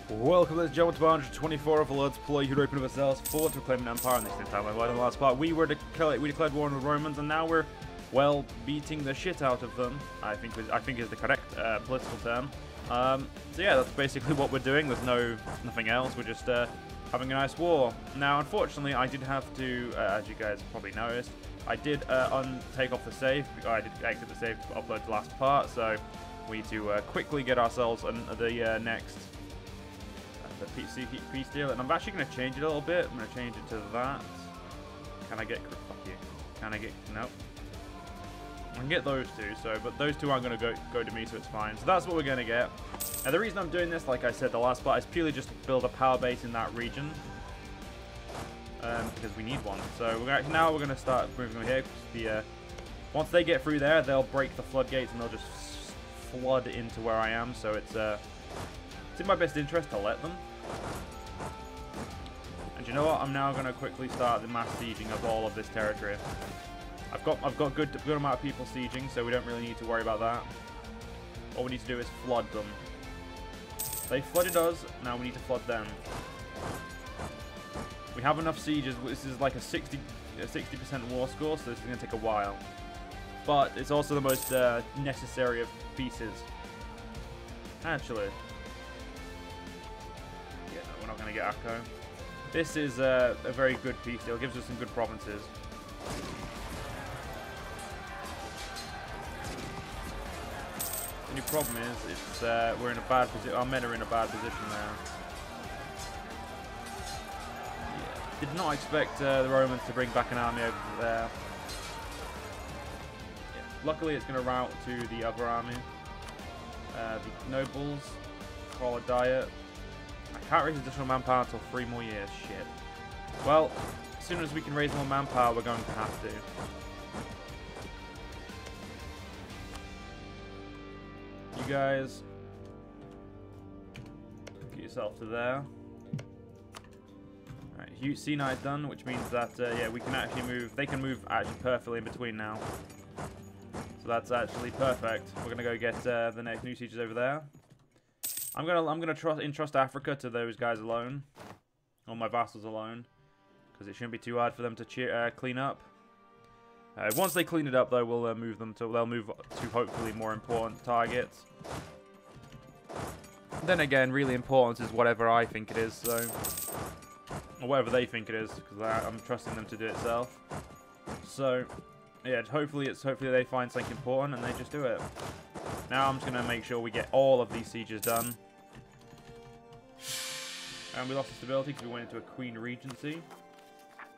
Welcome, ladies and gentlemen, to 124 of the Let's Play Europa Universalis 4 to reclaim an empire. In this time, like in the last part, we declared war on the Romans, and now we're, well, beating the shit out of them. I think is the correct political term. So yeah, that's basically what we're doing. There's nothing else. We're just having a nice war. Now, unfortunately, I did have to, as you guys probably noticed, I did take off the save. I did exit the save to upload the last part, so we need to quickly get ourselves on the next. The peace deal, and I'm actually going to change it a little bit. I'm going to change it to that. Can I get... Fuck you. Can I get... Nope. I can get those two, so... But those two aren't going to go to me, so it's fine. So that's what we're going to get. Now, the reason I'm doing this, like I said, the last part, is purely just to build a power base in that region. Because we need one. So now we're going to start moving over here. Once they get through there, they'll break the floodgates, and they'll just flood into where I am. So it's in my best interest to let them. And you know what? I'm now going to quickly start the mass sieging of all of this territory. I've got good amount of people sieging, so we don't really need to worry about that. All we need to do is flood them. They flooded us. Now we need to flood them. We have enough sieges. This is like a 60% war score, so this is going to take a while. But it's also the most necessary of pieces. Actually. We're not going to get Akko. This is a very good peace deal. It gives us some good provinces. The only problem is it's we're in a bad position. Our men are in a bad position now. Yeah. Did not expect the Romans to bring back an army over there. Yeah. Luckily, it's going to route to the other army. The nobles, call a diet. I can't raise additional manpower until 3 more years. Shit. Well, as soon as we can raise more manpower, we're going to have to. You guys, get yourself to there. Alright, C9 done, which means that, yeah, we can actually move. They can move actually perfectly in between now. So that's actually perfect. We're going to go get the next new sieges over there. I'm gonna entrust Africa to those guys alone, or my vassals alone, because it shouldn't be too hard for them to clean up. Once they clean it up, though, we'll move them to. They'll move to hopefully more important targets. Then again, really important is whatever I think it is, so or whatever they think it is, because I'm trusting them to do it itself. So yeah, hopefully they find something important and they just do it. Now I'm just going to make sure we get all of these sieges done. And we lost the stability because we went into a Queen Regency.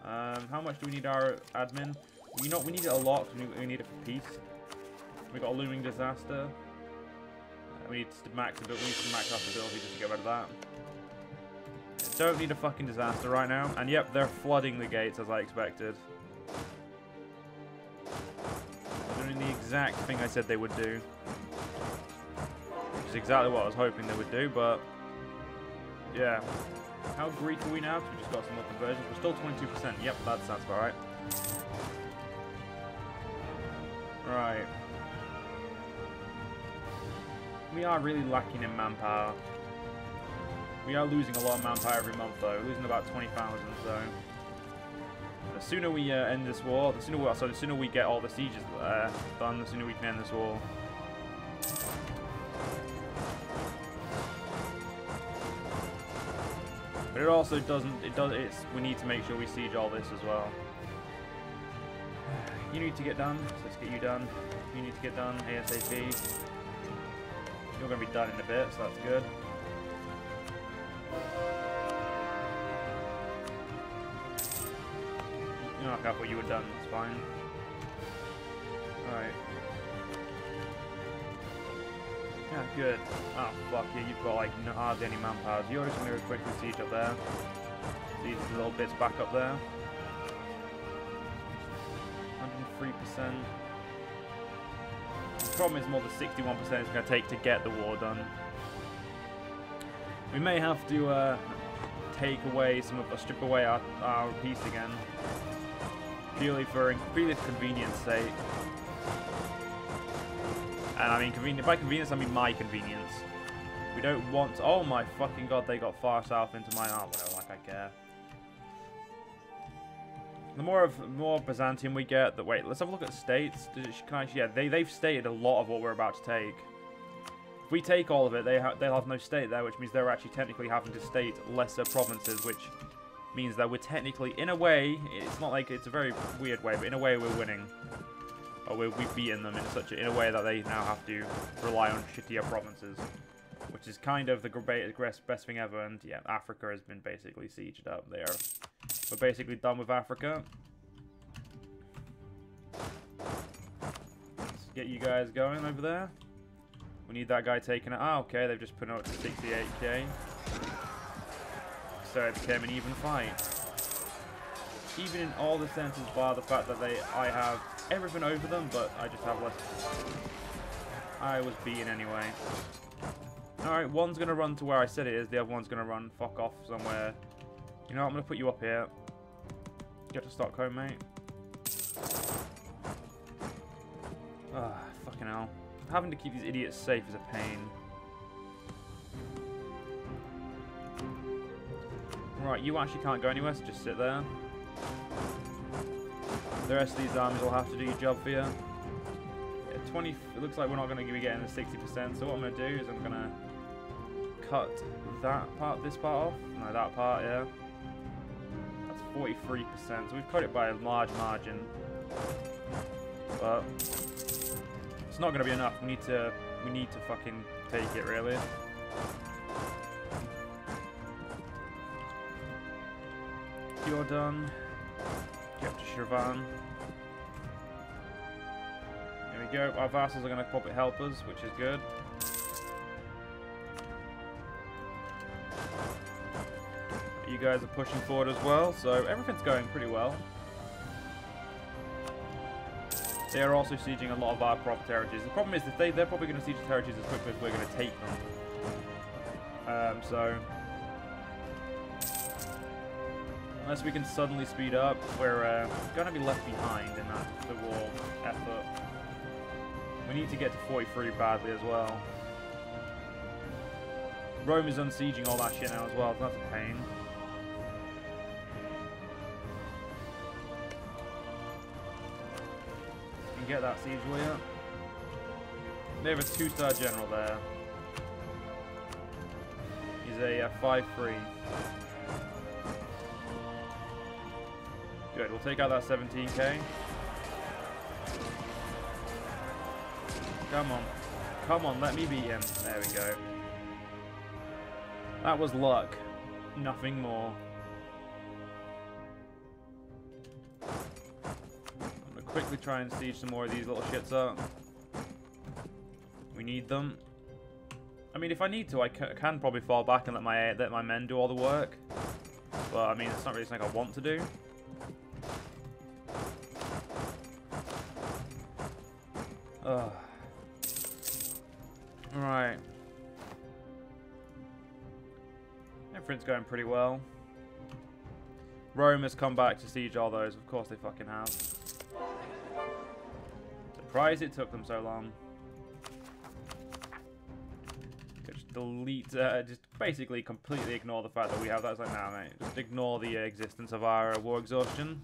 How much do we need our admin? We need it a lot because we need it for peace. We got a looming disaster. We need to max our stability just to get rid of that. Don't need a fucking disaster right now. And yep, they're flooding the gates as I expected. They're doing the exact thing I said they would do. Which is exactly what I was hoping they would do, but yeah. How Greek are we now? Because we just got some more conversions. We're still 22%. Yep, that sounds about right. Right. We are really lacking in manpower. We are losing a lot of manpower every month, though. We're losing about 20,000, so the sooner we end this war, the sooner we get all the sieges done, the sooner we can end this war. But it also we need to make sure we siege all this as well. You need to get done, so let's get you done. You need to get done ASAP. You're going to be done in a bit, so that's good. You know, I thought you were done, it's fine. Alright. Yeah, good. Oh, fuck yeah, you've got like hardly any manpower. You're just going to go quickly siege up there. These little bits back up there. 103%. The problem is more the 61% it's going to take to get the war done. We may have to take away strip away our peace again. Purely for convenience sake. And I mean, by convenience, I mean my convenience. We don't want... Oh my fucking god, they got far south into my arm. Whatever, like I care. The more Byzantium we get... Wait, let's have a look at states. Yeah, they've stated a lot of what we're about to take. If we take all of it, they'll have no state there, which means they're actually technically having to state lesser provinces, which means that we're technically, in a way, it's not like it's a very weird way, but in a way we're winning. Or we've beaten them in a way that they now have to rely on shittier provinces. Which is kind of the best thing ever, and yeah, Africa has been basically sieged up there. We're basically done with Africa. Let's get you guys going over there. We need that guy taken out. Ah, okay, they've just put it up to 68k. So it became an even fight. Even in all the senses, bar the fact that I have everything over them, but I just have less. I was beaten anyway. Alright, one's going to run to where I said it is, the other one's going to run fuck off somewhere. You know what, I'm going to put you up here. Get to Stockholm, mate. Ah, fucking hell. Having to keep these idiots safe is a pain. Right, you actually can't go anywhere, so just sit there. The rest of these armies will have to do your job for you. Yeah, 20, it looks like we're not going to be getting the 60%, so what I'm going to do is I'm going to cut this part off. No, that part, yeah. That's 43%, so we've cut it by a large margin. But it's not going to be enough. We need to fucking take it, really. You're done. Get up to Shirvan. There we go. Our vassals are going to probably help us, which is good. You guys are pushing forward as well, so everything's going pretty well. They are also sieging a lot of our proper territories. The problem is that they're probably going to siege the territories as quickly as we're going to take them. So unless we can suddenly speed up, we're going to be left behind in the war effort. We need to get to 43 badly as well. Rome is unsieging all that shit now as well, so that's a pain. Get that siege warrior. They have a 2-star general there. He's a 5-3. Good, we'll take out that 17k. Come on. Come on, let me beat him. There we go. That was luck. Nothing more. Quickly try and siege some more of these little shits up. We need them. I mean, if I need to, I can probably fall back and let my men do all the work. But I mean, it's not really something I want to do. Right. Everything's going pretty well. Rome has come back to siege all those. Of course they fucking have. Surprised it took them so long. Just delete, just basically completely ignore the fact that we have that. It's like, nah, mate. Just ignore the existence of our war exhaustion.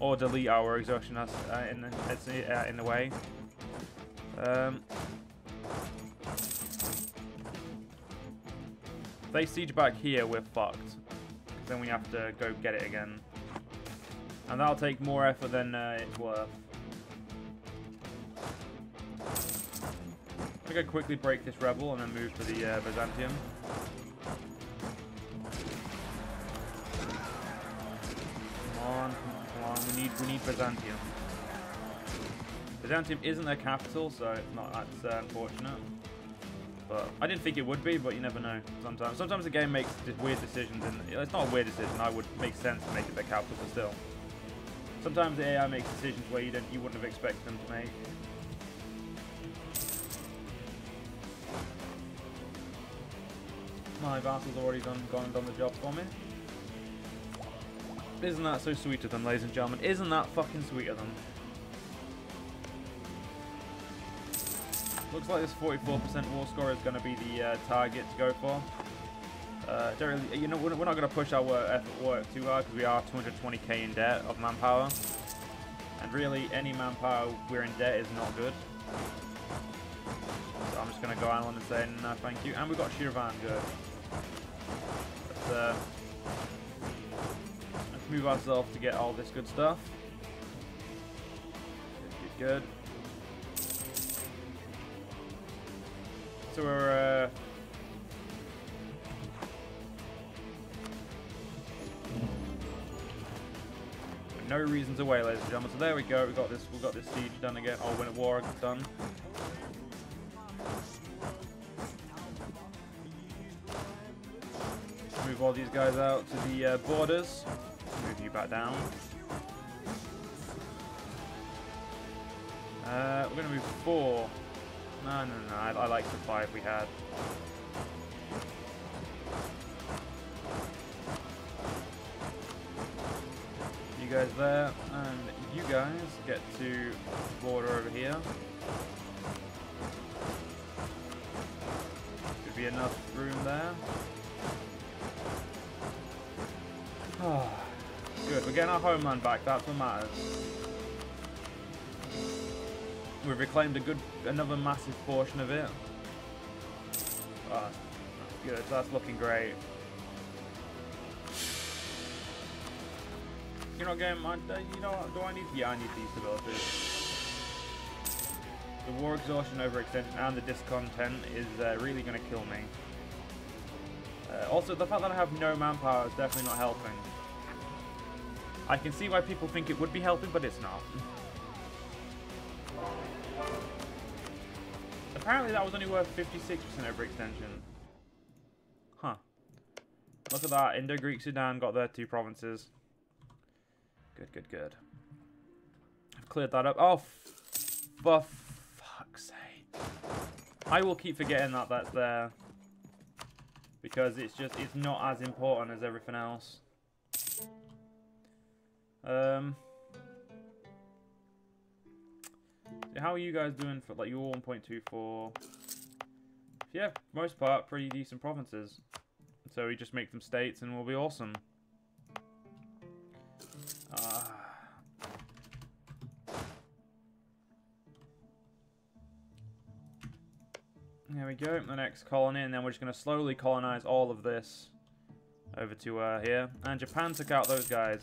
Or delete our war exhaustion as, in the way. If they siege back here, we're fucked. Then we have to go get it again. And that'll take more effort than it's worth. I'm going to quickly break this rebel and then move to the Byzantium. Come on, come on. We need Byzantium. Byzantium isn't their capital, so it's not that's unfortunate. But I didn't think it would be, but you never know. Sometimes the game makes just weird decisions, and it's not a weird decision. I would make sense to make it their capital, but still. Sometimes the AI makes decisions where you wouldn't have expected them to make. My vassal's already gone and done the job for me. Isn't that so sweet of them, ladies and gentlemen? Isn't that fucking sweet of them? Looks like this 44% war score is going to be the target to go for. Don't really, you know, we're not going to push our work too hard because we are 220k in debt of manpower. And really, any manpower we're in debt is not good. So I'm just going to go island and say no, thank you. And we've got Shiravan, good. Let's move ourselves to get all this good stuff. Good. So we're no reason to wait, ladies and gentlemen. So there we go. We've got this siege done again. Oh, win a war done. Move all these guys out to the borders. Move you back down. We're going to move 4. No. I like the 5 we had. You guys there, and you guys get to border over here. Should be enough room there. Good, we're getting our homeland back, that's what matters. We've reclaimed another massive portion of it. Oh, good, that's looking great. You're not getting mine, you know what, do I need, yeah, I need these abilities. The war exhaustion, overextension, and the discontent is really going to kill me. Also, the fact that I have no manpower is definitely not helping. I can see why people think it would be helping, but it's not. Apparently that was only worth 56% overextension. Huh. Look at that. Indo-Greek Sudan got their 2 provinces. Good. I've cleared that up. Oh, for fuck's sake. I will keep forgetting that that's there. Because it's not as important as everything else. How are you guys doing for, like, you're 1.24? Yeah, for the most part, pretty decent provinces. So we just make them states and we'll be awesome. There we go, the next colony, and then we're just going to slowly colonize all of this over to here. And Japan took out those guys.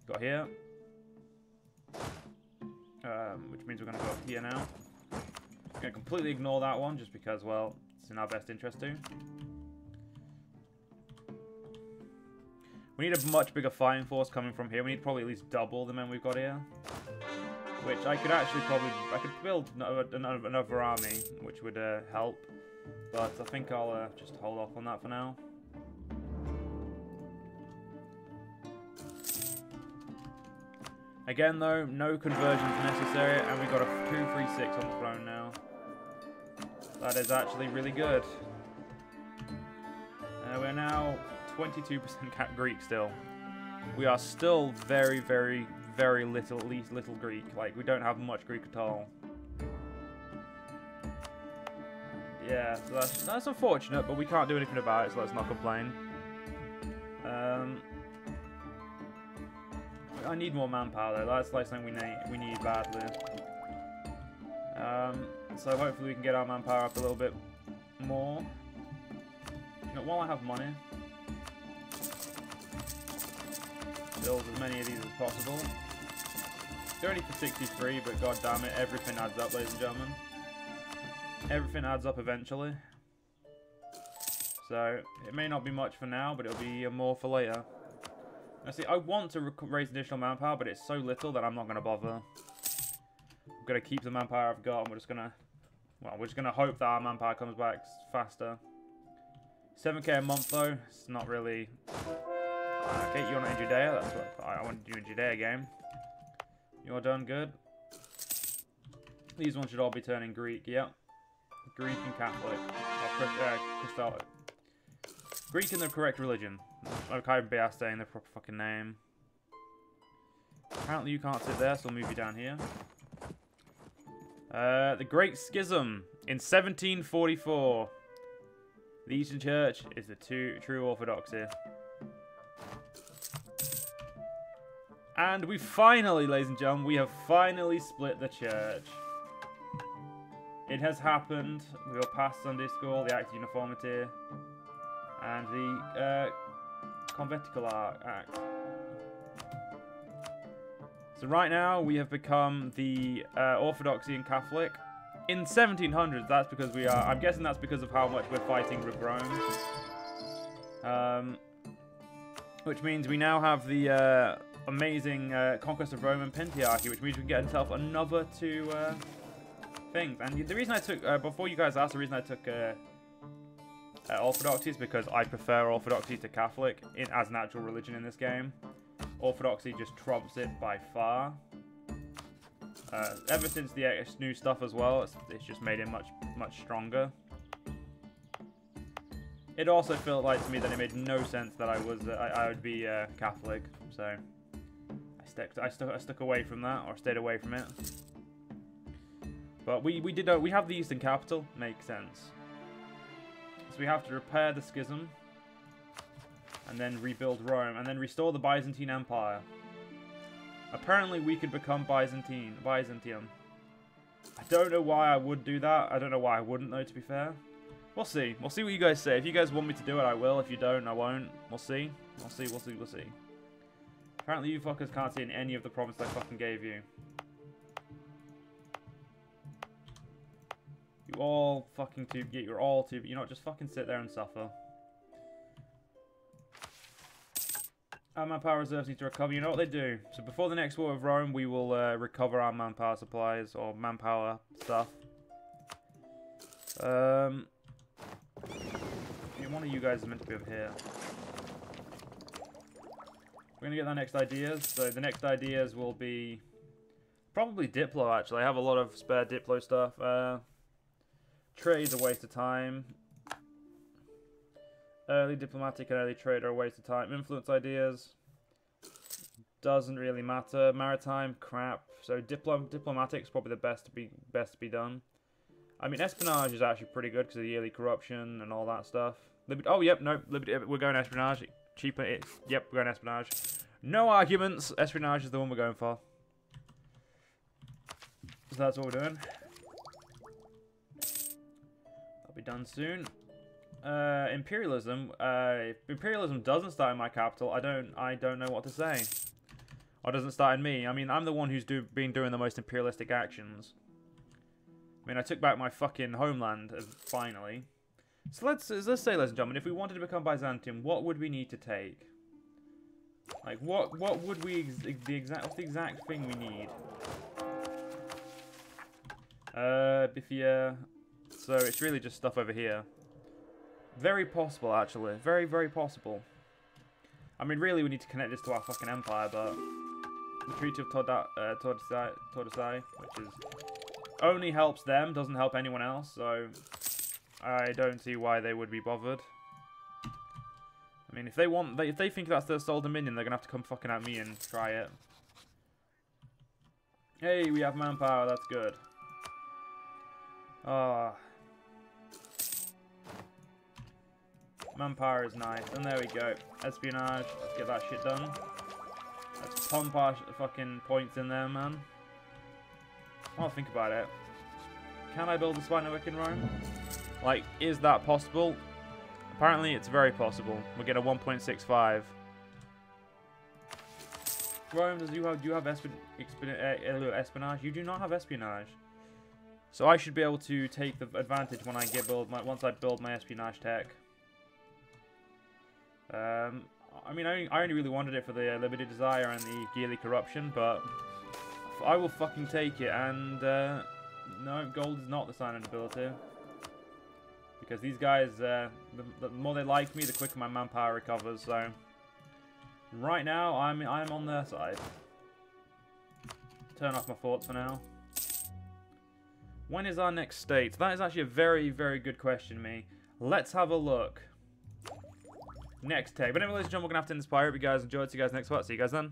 Got here. Which means we're going to go up here now. I'm going to completely ignore that one just because, well, it's in our best interest to. We need a much bigger fighting force coming from here. We need probably at least double the men we've got here. Which I could actually I could build another army, which would help. But I think I'll just hold off on that for now. Again though, no conversions necessary, and we've got a 236 on the throne now. That is actually really good. We're now 22% Greek still. We are still very little Greek. Like, we don't have much Greek at all. Yeah, so that's unfortunate, but we can't do anything about it, so let's not complain. I need more manpower though. That's like something we need badly. So hopefully we can get our manpower up a little bit more. You know, while I have money, build as many of these as possible. They're only for 63, but god damn it, everything adds up, ladies and gentlemen. Everything adds up eventually. So it may not be much for now, but it'll be more for later. Now see, I want to raise additional manpower, but it's so little that I'm not going to bother. I'm going to keep the manpower I've got, and we're just going to hope that our manpower comes back faster. 7k a month though, it's not really... Okay, you're not in Judea, that's what I want to do in Judea game. You're done, good. These ones should all be turning Greek, yep. Greek and Catholic. Christologic. Greek in the correct religion. I can't be asked saying the proper fucking name. Apparently you can't sit there, so I'll move you down here. The Great Schism in 1744. The Eastern Church is the true orthodoxy. And we finally, ladies and gentlemen, we have finally split the church. It has happened. We will pass Sunday school, the Act of Uniformity, and the Conventicle Act. So right now we have become the Orthodoxy and Catholic. In 1700s, that's because we are. I'm guessing that's because of how much we're fighting with Rome. Which means we now have the amazing conquest of Rome and Pentarchy, which means we can get ourselves another 2 things. And the reason I took, before you guys asked, the reason I took Orthodoxy is because I prefer Orthodoxy to Catholic as an actual religion in this game. Orthodoxy just trumps it by far. Ever since the new stuff as well, it's just made it much stronger. It also felt like to me that it made no sense that I would be Catholic, so I stuck away from that, or stayed away from it. But we have the Eastern capital, makes sense. So we have to repair the schism, and then rebuild Rome, and then restore the Byzantine Empire. Apparently we could become Byzantium. I don't know why I would do that. I don't know why I wouldn't, though, to be fair. We'll see. We'll see what you guys say. If you guys want me to do it, I will. If you don't, I won't. We'll see. We'll see. Apparently you fuckers can't see in any of the promises I fucking gave you. You're all too... You know, just fucking sit there and suffer. Our manpower reserves need to recover. You know what they do. So before the next war with Rome, we will recover our manpower supplies, or manpower stuff. One of you guys is meant to be over here. We're going to get our next ideas. So the next ideas will be... probably Diplo, actually. I have a lot of spare Diplo stuff. Trade's a waste of time. Early diplomatic and early trade are a waste of time. Influence ideas doesn't really matter. Maritime, crap. So diplomatic's probably the best to be done. I mean, espionage is actually pretty good because of the yearly corruption and all that stuff. Oh, yep, no, we're going espionage. Cheaper, yep, we're going espionage. No arguments. Espionage is the one we're going for. So that's what we're doing. That'll be done soon. Imperialism. If imperialism doesn't start in my capital, I don't know what to say. Or doesn't start in me. I mean, I'm the one who's been doing the most imperialistic actions. I mean, I took back my fucking homeland finally. So let's say, ladies and gentlemen, if we wanted to become Byzantium, what would we need to take? Like, what would we what's the exact thing we need? So it's really just stuff over here. Very possible, actually. Very, very possible. I mean, really, we need to connect this to our fucking empire, but... The Treaty of Tordesillas, which is... only helps them, doesn't help anyone else, so... I don't see why they would be bothered. I mean, if they think that's their sole dominion, they're gonna have to come fucking at me and try it. Hey, we have manpower, that's good. Manpower is nice, and there we go. Espionage, let's get that shit done. Let's pump our fucking points in there, man. I'll think about it. Can I build a spy network in Rome? Like, is that possible? Apparently, it's very possible. We'll get a 1.65. Rome, do you have espionage? You do not have espionage. So I should be able to take the advantage when I once I build my espionage tech. I mean, I only really wanted it for the limited desire and the yearly corruption, but I will fucking take it. And no, gold is not the sign of nobility, because these guys, the more they like me, the quicker my manpower recovers. So right now, I'm on their side. Turn off my forts for now. When is our next state? That is actually a very, very good question, me. Let's have a look. Next tag. But anyway, ladies and gentlemen, we're going to have to end this part. I hope you guys enjoyed. See you guys next part. See you guys then.